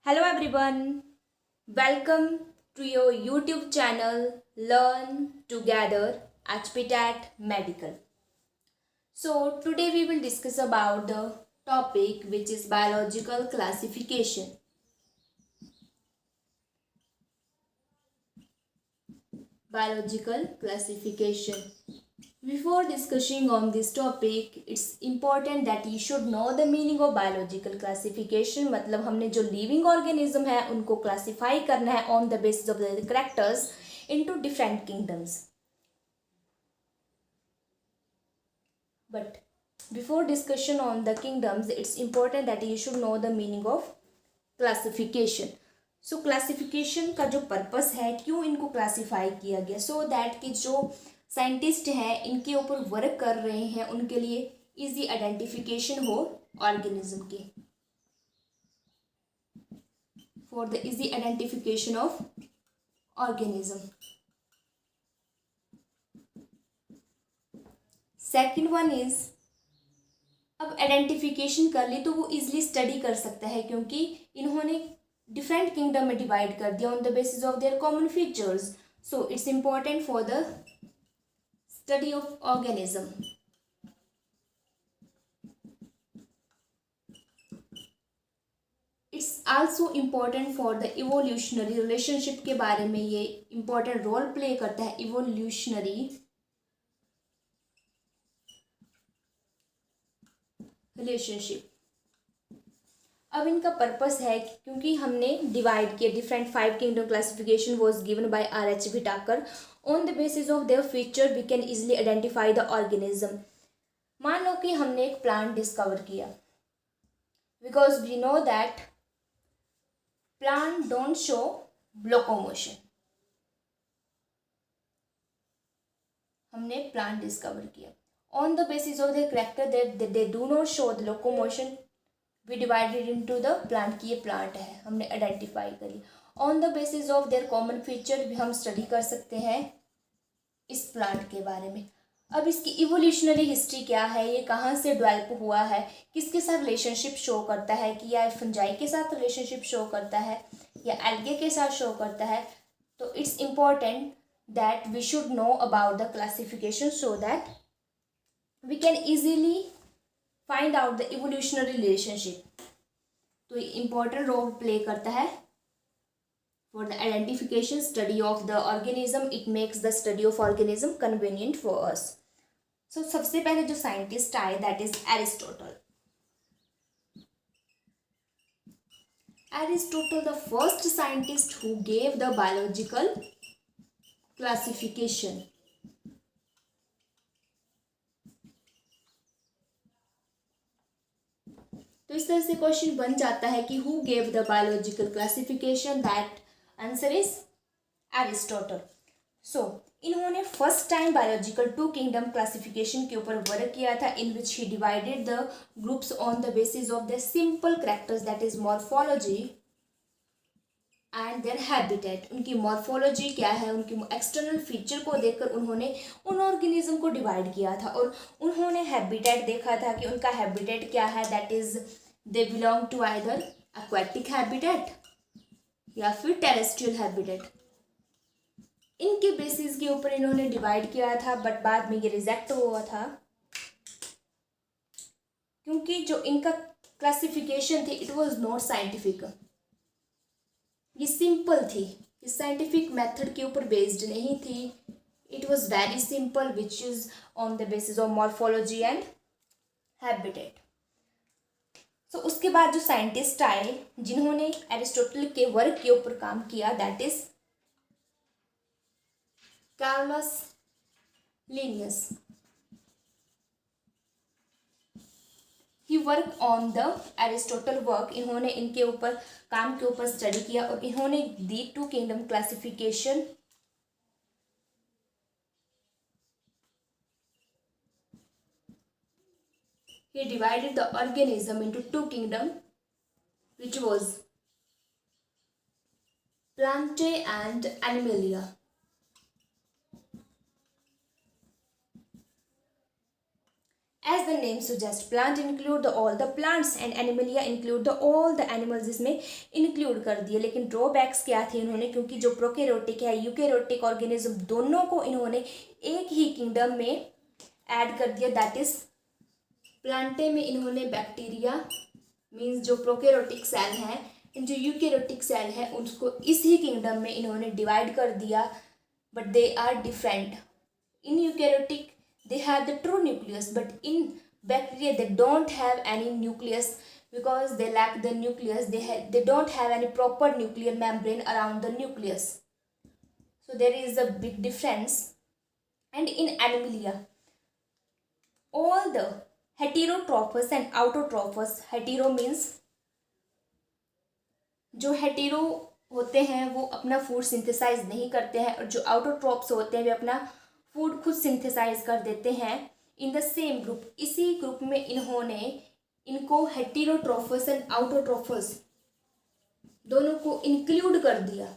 Hello everyone, welcome to your YouTube channel Learn Together HPTAT Medical. So today we will discuss about the topic which is biological classification. Biological classification. Before discussing on this topic, it's important that you should know the meaning of biological classification. मतलब हमने जो living organism है उनको classify करना है on the basis of the characters into different kingdoms. But before discussion on the kingdoms, it's important that you should know the meaning of classification. So classification का जो purpose है, क्यों इनको classify किया गया, सो दैट कि जो scientist हैं इनके ऊपर वर्क कर रहे हैं उनके लिए इजी आइडेंटिफिकेशन हो ऑर्गेनिज्म की, for the easy identification of organism. Second one is, अब आइडेंटिफिकेशन कर ली तो वो इजीली स्टडी कर सकता है क्योंकि इन्होंने डिफरेंट किंगडम में डिवाइड कर दिया on the basis of their common features. So it's important for the study of organism. It's also important for the evolutionary relationship के बारे में ये इम्पॉर्टेंट रोल प्ले करता है. Evolutionary relationship. अब इनका पर्पस है क्योंकि हमने डिवाइड किया different 5 kingdom classification was given by R.H. Whittaker. On the basis of their feature we can easily identify the organism. मान लो कि हमने एक प्लांट डिस्कवर किया, because we know that plant don't show locomotion. हमने plant discover किया on the basis of their character that they do not show the locomotion. We divided into the plant की ये प्लांट है, हमने identify करी. On the basis of their common feature भी हम study कर सकते हैं इस प्लांट के बारे में. अब इसकी इवोल्यूशनरी हिस्ट्री क्या है, ये कहाँ से डेवलप हुआ है, किसके साथ रिलेशनशिप शो करता है, कि या फंजाई के साथ रिलेशनशिप शो करता है या एल्गे के साथ शो करता है. तो it's important that we should know about the classification so that we can easily find out the evolutionary relationship. तो ये इंपॉर्टेंट रोल प्ले करता है for the identification study of the organism. It makes the study of organism convenient for us. So सबसे पहले जो scientist आए that is Aristotle. Aristotle the first scientist who gave the biological classification. तो इस तरह से क्वेश्चन बन जाता है कि who gave the biological classification. That answer is Aristotle. So इन्होंने first time biological 2 kingdom classification के ऊपर वर्क किया था, in which he divided the groups on the basis of the simple characters that is morphology and their habitat. उनकी morphology क्या है, उनकी external feature को देखकर उन्होंने उन ऑर्गेनिज्म को डिवाइड किया था. और उन्होंने हैबिटेट देखा था कि उनका हैबिटेट क्या है, that is they belong to either aquatic habitat या फिर टेरेस्ट्रियल हैबिटेट. इनके बेसिस के ऊपर इन्होंने डिवाइड किया था, बट बाद में ये रिजेक्ट हुआ था क्योंकि जो इनका क्लासिफिकेशन थी इट वाज नॉट साइंटिफिक. ये सिंपल थी, इस साइंटिफिक मेथड के ऊपर बेस्ड नहीं थी. It was very simple which is on the basis of morphology and habitat. So उसके बाद जो साइंटिस्ट आए जिन्होंने एरिस्टोटल के वर्क के ऊपर काम किया that is Carolus Linnaeus. He work on the Aristotle work. इन्होंने इनके ऊपर काम के ऊपर स्टडी किया और इन्होंने दी 2 kingdom classification. He divided the organism into 2 kingdom, which was Plantae and Animalia. As the name suggest plant include all the plants and Animalia include the all the animals, इसमें इंक्लूड कर दिए। लेकिन drawbacks क्या थे इन्होंने, क्योंकि जो prokaryotic है यूकैरियोटिक ऑर्गेनिज्म दोनों को इन्होंने एक ही किंगडम में ऐड कर दिया, दैट इज प्लांटे में इन्होंने बैक्टीरिया मीन्स जो प्रोकैरियोटिक सेल हैं, जो यूकैरियोटिक सेल है उसको इसी किंगडम में इन्होंने डिवाइड कर दिया, but they are different. In eukaryotic they have the true nucleus, but in bacteria they don't have any nucleus because they lack the nucleus. They don't have any proper nuclear membrane around the nucleus, so there is a big difference. And in animalia, all the heterotrophous and autotrophous, hetero means जो hetero होते हैं वो अपना food synthesise नहीं करते हैं, और जो आउटोट्रॉप्स होते हैं वे अपना फूड खुद सिंथेसाइज कर देते हैं। इन द सेम ग्रुप, इसी ग्रुप में इन्होंने इनको हेटेरोट्रोफस एंड आउटोट्रोफस दोनों को इंक्लूड कर दिया।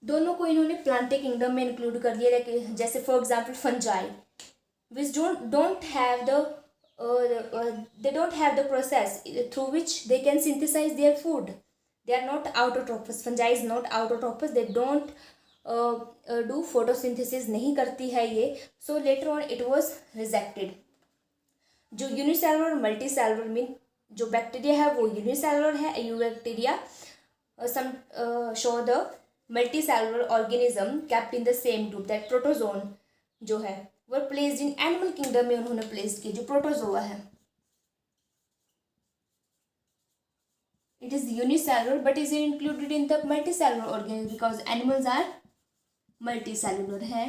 दोनों को इन्होंने प्लांटे किंगडम में इंक्लूड कर दिया। जैसे for example fungi which don't have the they don't have the process through which they can synthesize their food. They are not autotrophous. Fungi is not autotrophous. They don't do photosynthesis, नहीं करती है ये. So later on it was rejected. जो unicellular और multi cellular mean जो bacteria है वो unicellular है, eubacteria some show the multicellular organism kept in the same group, that protozoan जो है वो प्लेस्ड इन एनिमल किंगडम में उन्होंने प्लेस किया, जो प्रोटोजोआ है. It is unicellular but is included in the multicellular organism because animals are multicellular है.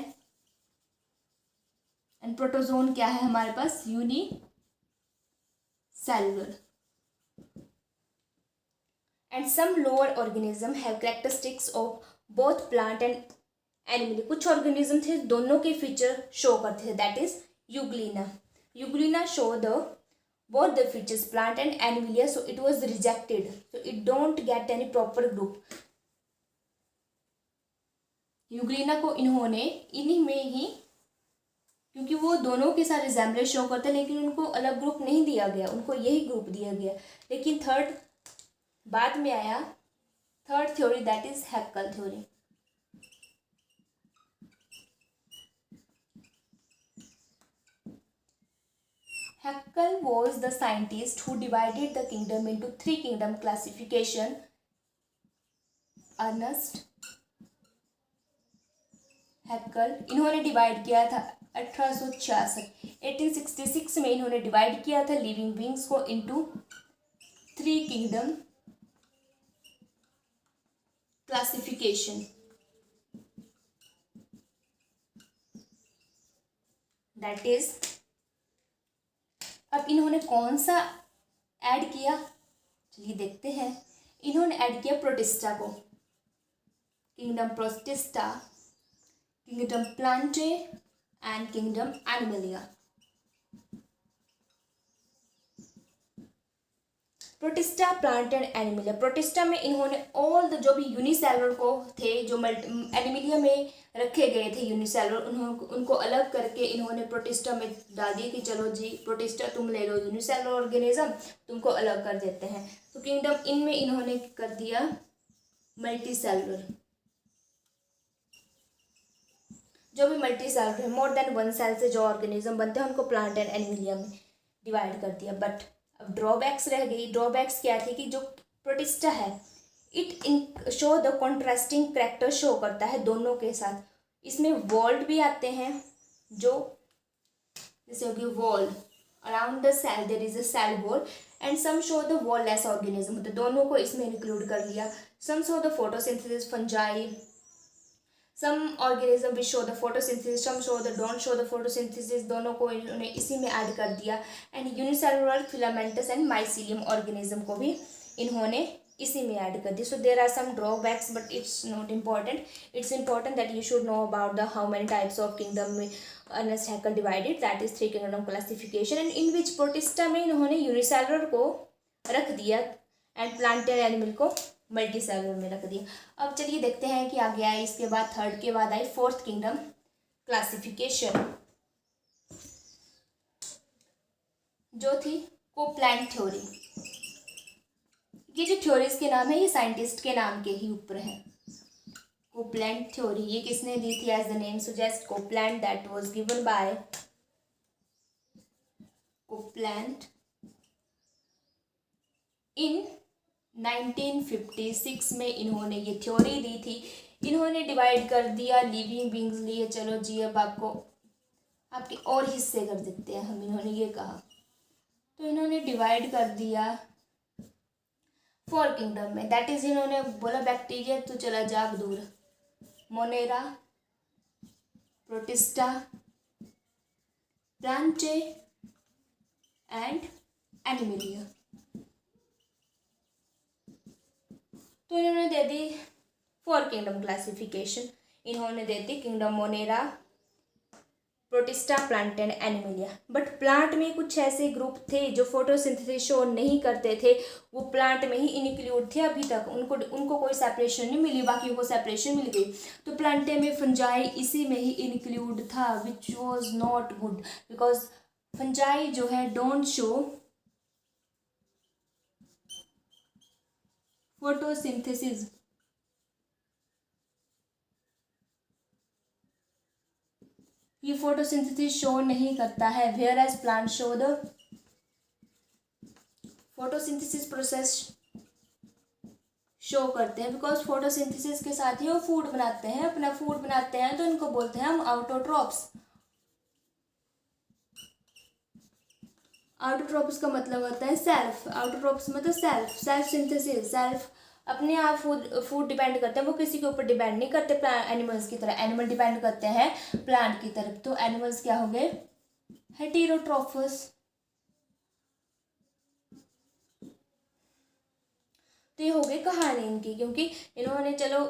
And protozoan क्या है हमारे पास? unicellular. And some lower organism have characteristics of both plant and animal. कुछ organism थे दोनों के फीचर शो करते थे, that is Euglena. Euglena show the both the features plant and animalia, so it was rejected, so it don't get any proper group. Euglena को इन्होंने इन्हीं में ही, क्योंकि वो दोनों के साथ रिजेम्बलेंस शो करते लेकिन उनको अलग ग्रुप नहीं दिया गया, उनको यही ग्रुप दिया गया. लेकिन थर्ड बाद में आया, third theory that is Haeckel theory. Haeckel was the scientist who divided the kingdom into three kingdom classification. Ernest Haeckel इन्होंने डिवाइड किया था 1866 में इन्होंने डिवाइड किया था लिविंग बींग्स को into three kingdom classification. That is, अब इन्होंने कौन सा ऐड किया, चलिए देखते हैं. इन्होंने ऐड किया प्रोटिस्टा को, kingdom protista, kingdom Plantae and kingdom Animalia. Protista, plant and Animalia. Protista में इन्होंने ऑल द जो भी यूनिसेलुलर को थे, जो एनिमलिया में रखे गए थे यूनिसेलुलर, उनको अलग करके इन्होंने प्रोटिस्टा में डाल दिया कि चलो जी प्रोटिस्टा तुम ले लो, यूनिसेलुलर ऑर्गेनिज्म तुमको अलग कर देते हैं. तो किंगडम इनमें इन्होंने कर दिया मल्टी सेलुलर. जो भी मल्टी सेलुलर है, मोर देन वन सेल से जो ऑर्गेनिज्म बनते हैं उनको प्लांट एंड एनिमलिया में डिवाइड कर दिया. बट अब ड्रॉबैक्स रह गई. ड्रॉबैक्स क्या थे कि जो प्रोटिस्टा है it show the contrasting character show करता है दोनों के साथ. इसमें वॉल्ड भी आते हैं, जो जैसे होगी wall around the cell there is a cell wall, and some show the wall less organism, तो दोनों को इसमें इंक्लूड कर लिया. Some show the photosynthesis fungi, some organism which show the photosynthesis, some show the don't show the photosynthesis, दोनों को इन्होंने इसी में ऐड कर दिया. And unicellular filamentous and mycelium organism को भी इन्होंने इसी में ऐड कर दी. So there are some drawbacks but it's not important. It's important that you should know about the how many types of kingdom में Ernest Haeckel divided, that is three kingdom classification. And in which Protista में इन्होंने unicellular को रख दिया and plant and animal को multi cellular में रख दिया। अब चलिए देखते हैं कि आगे आए, इसके बाद थर्ड के बाद आई फोर्थ किंगडम क्लासिफिकेशन, जो थी कोपलैंड थ्योरी। ये जो थ्योरीज के नाम है ये साइंटिस्ट के नाम के ही ऊपर है। कोपलैंड थ्योरी ये किसने दी थी? As the name suggest Copeland, that was given by Copeland in 1956 में इन्होंने ये थ्योरी दी थी। इन्होंने डिवाइड कर दिया लिविंग बींग्स लिए, चलो जी अब आपको आपके और हिस्से कर देते हैं हम, इन्होंने ये कहा। तो इन्होंने डिवाइड कर दिया 4 किंगडम में, दैट इज इन्होंने बोला बैक्टीरिया तो चला जाग दूर, Monera, Protista, Plantae and Animalia. तो इन्होंने दे दी 4 किंगडम क्लासिफिकेशन, इन्होंने दे दी kingdom Monera, Protista, plant and Animalia. But plant में कुछ ऐसे ग्रुप थे जो फोटोसिंथेसिस शो नहीं करते थे, वो प्लांट में ही इंक्लूड थे अभी तक, उनको कोई सेपरेशन नहीं मिली, बाकी को सेपरेशन मिल गई। तो प्लांटे में फंजाई इसी में ही इंक्लूड था, which was not good, because fungi जो है डोंट शो फोटोसिंथेसिस। ये फोटोसिंथेसिस शो नहीं करता है, whereas plant show the photosynthesis process show करते हैं, बिकॉज फोटोसिंथेसिस के साथ ही वो फूड बनाते हैं, अपना फूड बनाते हैं, तो इनको बोलते हैं हम आउटोट्रोप्स। आउटोट्रोप्स का मतलब होता है सेल्फ, आउटोट्रोप्स मतलब सेल्फ सिंथेसिस, सेल्फ अपने आप फूड डिपेंड करते हैं, वो किसी के ऊपर डिपेंड नहीं करते एनिमल्स की तरह। एनिमल डिपेंड करते हैं प्लांट की तरफ, तो एनिमल्स क्या हो गए? हेटेरोट्रोफस। तो ये हो गई कहानी इनकी, क्योंकि इन्होंने चलो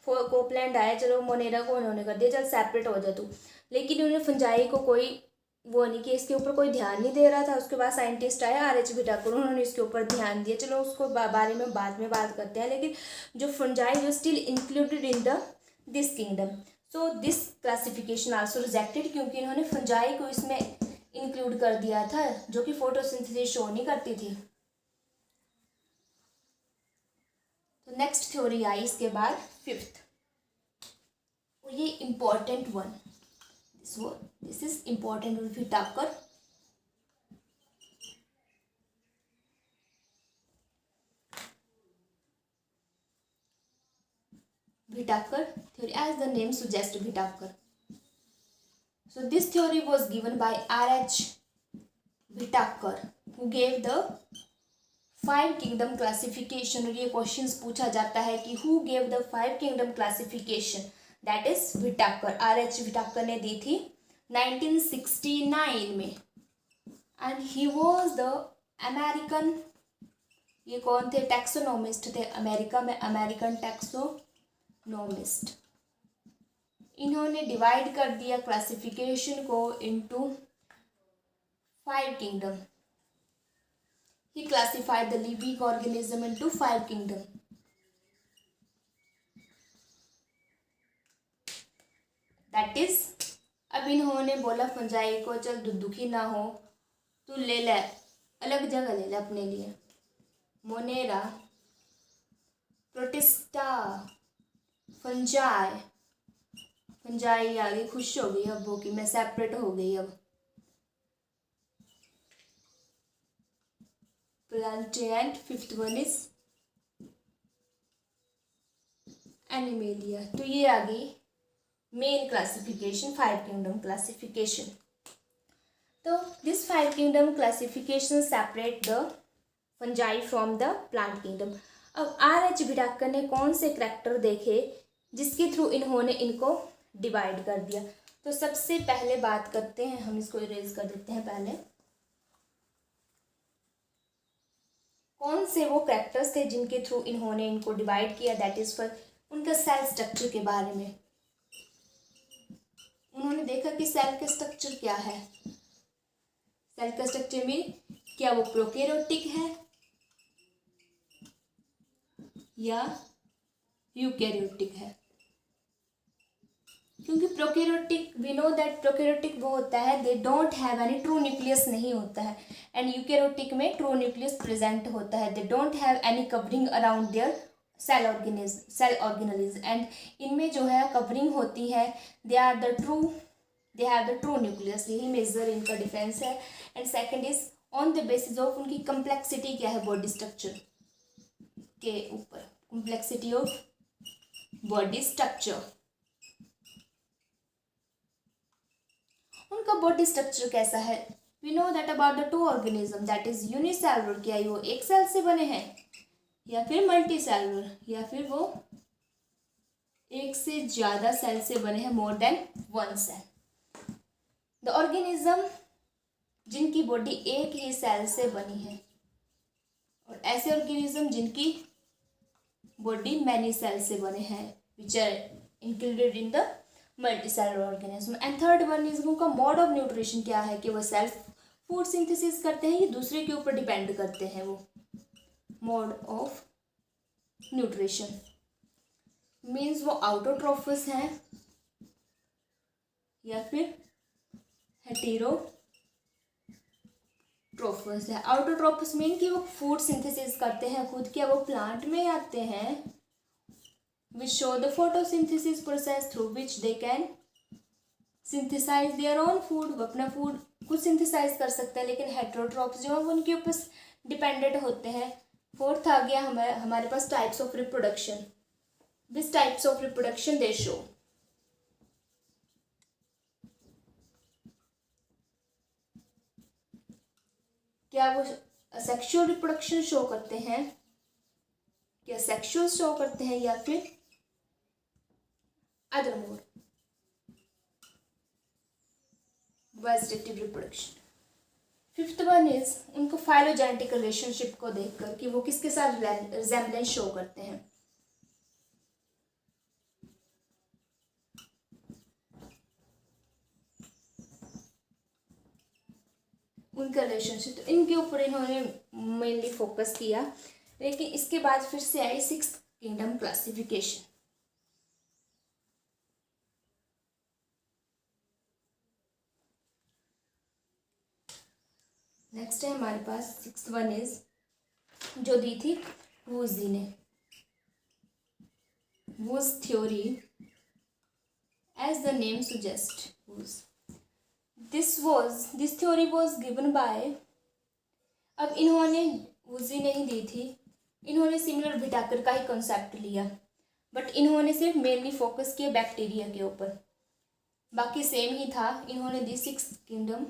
कोपलैंड आया, चलो मोनेरा को इन्होंने कर दिया चल सेपरेट हो जा तू, लेकिन इन्होंने फंजाई को कोई वो नहीं कि इसके ऊपर कोई ध्यान नहीं दे रहा था। उसके बाद साइंटिस्ट आया RH ठाकुर, उन्होंने इसके ऊपर ध्यान दिया, चलो उसको बारे में बाद में बात करते हैं। लेकिन जो फंजाई जो still included in the this kingdom, so this classification also rejected, क्योंकि इन्होंने फंजाई को इसमें इंक्लूड कर दिया था जो कि फोटोसिंथेसिस शो नहीं करती थी। तो नेक्स्ट थ्योरी आई इसके बाद 5th, और ये important one, this is important Whittaker. Whittaker theory, as the name suggests, Whittaker. So this theory was given by RH Whittaker, who gave the 5 kingdom classification। और ये क्वेश्चंस पूछा जाता है कि who gave the 5 kingdom classification, that is Whittaker। RH Whittaker ने दी थी 1969 में, and he was the American, ये कौन थे? टैक्सोनोमिस्ट थे, अमेरिका में अमेरिकन टैक्सोनोमिस्ट। इन्होंने डिवाइड कर दिया क्लासिफिकेशन को into 5 kingdom. He classified the living organism into 5 kingdom. That is, अब इन्होंने बोला फंजाई को चल दुखी ना हो, तू ले ले, अलग जगह ले ले अपने लिए। मोनेरा, प्रोटिस्टा, फंजाई, फंजाई आ गई, खुश हो गई अब वो कि मैं सेपरेट हो गई अब। Plantae and 5th one is animalia. तो ये आ गई मेन क्लासिफिकेशन, 5 किंगडम क्लासिफिकेशन। तो this 5 kingdom classification separate the fungi from the plant kingdom. अब RH Whittaker ने कौन से करैक्टर देखे जिसके थ्रू इन्होंने इनको डिवाइड कर दिया? तो सबसे पहले बात करते हैं, हम इसको इरेज कर देते हैं पहले। कौन से वो करैक्टर्स थे जिनके थ्रू इन्होंने इनको डिवाइड किया? दैट इज फॉर उनका सेल स्ट्रक्चर के बारे में। उन्होंने देखा कि सेल का स्ट्रक्चर क्या है, सेल का स्ट्रक्चर में क्या वो प्रोकैरियोटिक है या यूकैरियोटिक है। क्योंकि prokaryotic, we know that prokaryotic वो होता है they don't have any true nucleus नहीं होता है, एंड यूकैरियोटिक में ट्रू न्यूक्लियस प्रेजेंट होता है। They don't have any covering around their cell organelles and इनमें जो है कवरिंग होती है, they have the true nucleus, यही मेजर इनका डिफरेंस है। And second is on the basis of उनकी कम्प्लेक्सिटी क्या है बॉडी स्ट्रक्चर के ऊपर, कम्प्लेक्सिटी ऑफ बॉडी स्ट्रक्चर। उनका बॉडी स्ट्रक्चर कैसा है, we know that about the two organism that is unicellular, क्या वो एक सेल से बने हैं या फिर मल्टी सेलुलर, या फिर वो एक से ज़्यादा सेल से बने हैं, more than one cell. The organism जिनकी बॉडी एक ही सेल से बनी है, और ऐसे ऑर्गेनिज्म जिनकी बॉडी मैनी सेल से बने हैं which are included in the multicellular organism. And third one is उनका मोड ऑफ न्यूट्रिशन क्या है, कि वो सेल्फ फूड सिंथेसिस करते हैं या दूसरे के ऊपर डिपेंड करते हैं। वो मोड ऑफ न्यूट्रिशन मीन्स वो ऑटोट्रोफस हैं या फिर हेटेरोट्रोफस है। ऑटोट्रोफस मीन कि वो फूड सिंथेसिस करते हैं खुद, क्या वो प्लांट में आते हैं, which show the photosynthesis process through which they can synthesize their own food, वो अपना फूड खुद सिंथेसाइज कर सकते हैं। लेकिन हेटेरोट्रोफ्स जो है वो उनके ऊपर डिपेंडेंट होते हैं। फोर्थ आ गया हमारे पास types of reproduction, which types of reproduction they show. क्या वो सेक्सुअल रिप्रोडक्शन शो करते हैं, क्या सेक्सुअल शो करते हैं, या फिर other mode vegetative reproduction. Fifth one is उनको फाइलोजेनेटिक रिलेशनशिप को देखकर कि वो किसके साथ रिजेम्बलेंस शो करते हैं। उनका रिलेशनशिप, तो इनके ऊपर इन्होंने मेनली फोकस किया। लेकिन इसके बाद फिर से आई सिक्स्थ किंगडम क्लासिफिकेशन। नेक्स्ट है हमारे पास सिक्स्थ वन इज जो दी थी वुजी ने, Woese theory as the name suggest Woese. This theory was given by, अब इन्होंने वुजी नहीं दी थी, इन्होंने सिमिलर विटाकर का ही कॉन्सेप्ट लिया, बट इन्होंने सिर्फ मेनली फोकस किया बैक्टीरिया के ऊपर, बाकी सेम ही था। इन्होंने दी सिक्स्थ किंगडम,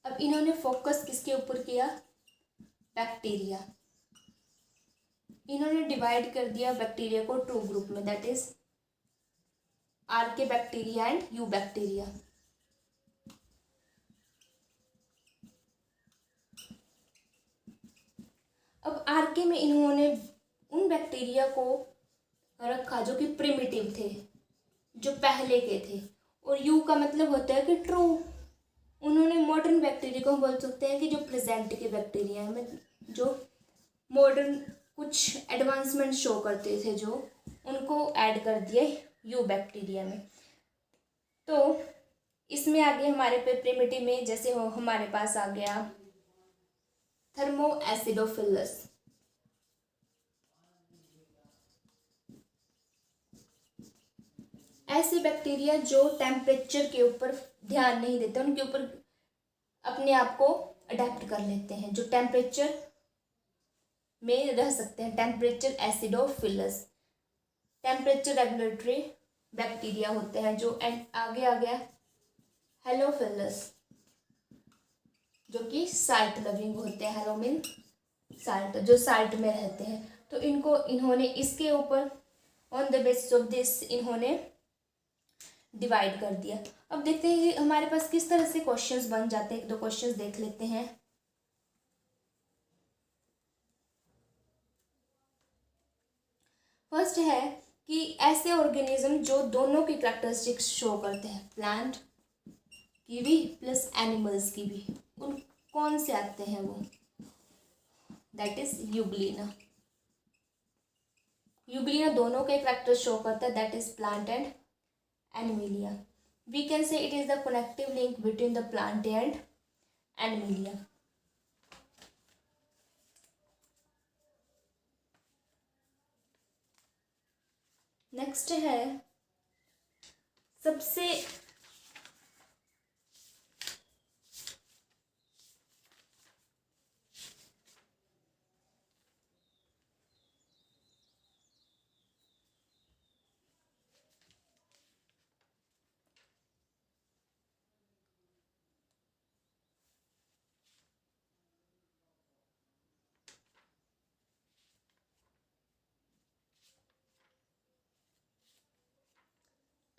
अब इन्होंने फोकस किसके ऊपर किया, बैक्टीरिया। इन्होंने डिवाइड कर दिया बैक्टीरिया को टू ग्रुप में, that is archaebacteria and eubacteria. अब आर्के में इन्होंने उन बैक्टीरिया को रखा जो कि प्रिमिटिव थे, जो पहले के थे, और यू का मतलब होता है कि ट्रू। उन्होंने मॉडर्न बैक्टीरिया को हम बोल सकते हैं कि जो प्रेजेंट के बैक्टीरिया हैं, जो मॉडर्न कुछ एडवांसमेंट शो करते थे, जो उनको ऐड कर दिया यू बैक्टीरिया में। तो इसमें आगे हमारे पे प्रिमिटिव में जैसे हमारे पास आ गया थर्मो एसिडोफिलस। ऐसे बैक्टीरिया जो टेम्परेचर के ऊपर ध्यान नहीं देते, उनके ऊपर अपने आप को अडेप्ट कर लेते हैं, जो टेम्परेचर में रह सकते हैं। Temperature acidophilus temperature regulatory bacteria होते हैं। जो आगे आ गया हेलोफिलस, जो कि साल्ट लविंग होते हैं। हेलो मीन साल्ट, जो साल्ट में रहते हैं। तो इन्होंने इसके ऊपर on the basis of this इन्होंने डिवाइड कर दिया। अब देखते हैं कि हमारे पास किस तरह से क्वेश्चंस बन जाते हैं। एक दो क्वेश्चंस देख लेते हैं। फर्स्ट है कि ऐसे ऑर्गेनिज्म जो दोनों की कैरेक्टरिस्टिक्स शो करते हैं, प्लांट की भी प्लस एनिमल्स की भी। उन कौन से आते हैं वो? That is Euglena. यूग्लिना दोनों के कैरेक्टर शो करता है, that is plant and Animalia. We can say it is the connective link between the plant and Animalia. Next है सबसे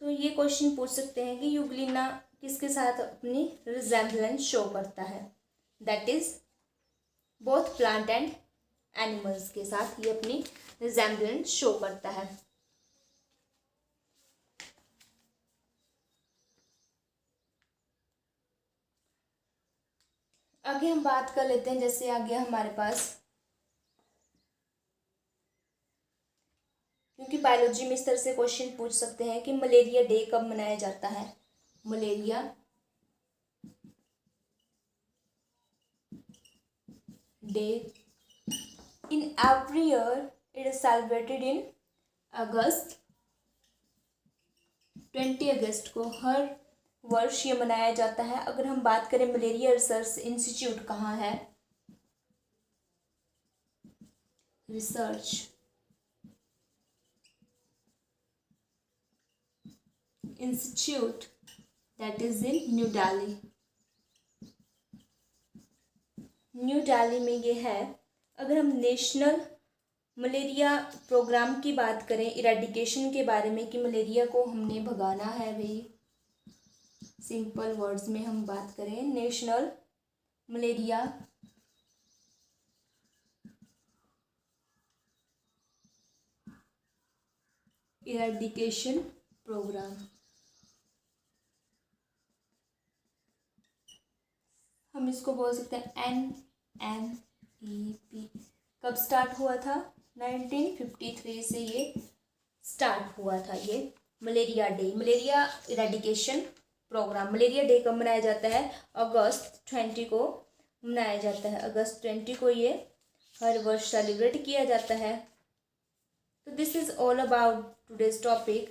तो ये क्वेश्चन पूछ सकते हैं कि यूग्लिना किसके साथ अपनी रिजेम्बलेंस शो करता है? That is both plant and animals के साथ ये अपनी रिजेम्बलेंस शो करता है। आगे हम बात कर लेते हैं, जैसे आ गया हमारे पास, क्योंकि बायोलॉजी में इस तरह से क्वेश्चन पूछ सकते हैं कि मलेरिया डे कब मनाया जाता है? Malaria day in every year it is celebrated in August. 20 अगस्त को हर वर्ष ये मनाया जाता है। अगर हम बात करें मलेरिया रिसर्च इंस्टीट्यूट कहाँ है? Research institute that is in new Delhi. New Delhi में ये है। अगर हम नेशनल मलेरिया प्रोग्राम की बात करें, इरेडिकेशन के बारे में, कि मलेरिया को हमने भगाना है भाई, सिंपल वर्ड्स में हम बात करें, नेशनल मलेरिया इरेडिकेशन प्रोग्राम, हम इसको बोल सकते हैं NMEP। कब स्टार्ट हुआ था? 1953 से ये स्टार्ट हुआ था, ये malaria day, malaria eradication programme. Malaria day कब मनाया जाता है? अगस्त 20 को मनाया जाता है। अगस्त 20 को ये हर वर्ष सेलिब्रेट किया जाता है। तो this is all about today's topic.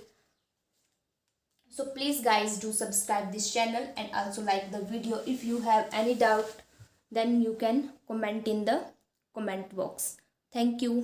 So please guys do subscribe this channel and also like the video. If you have any doubt then you can comment in the comment box. Thank you.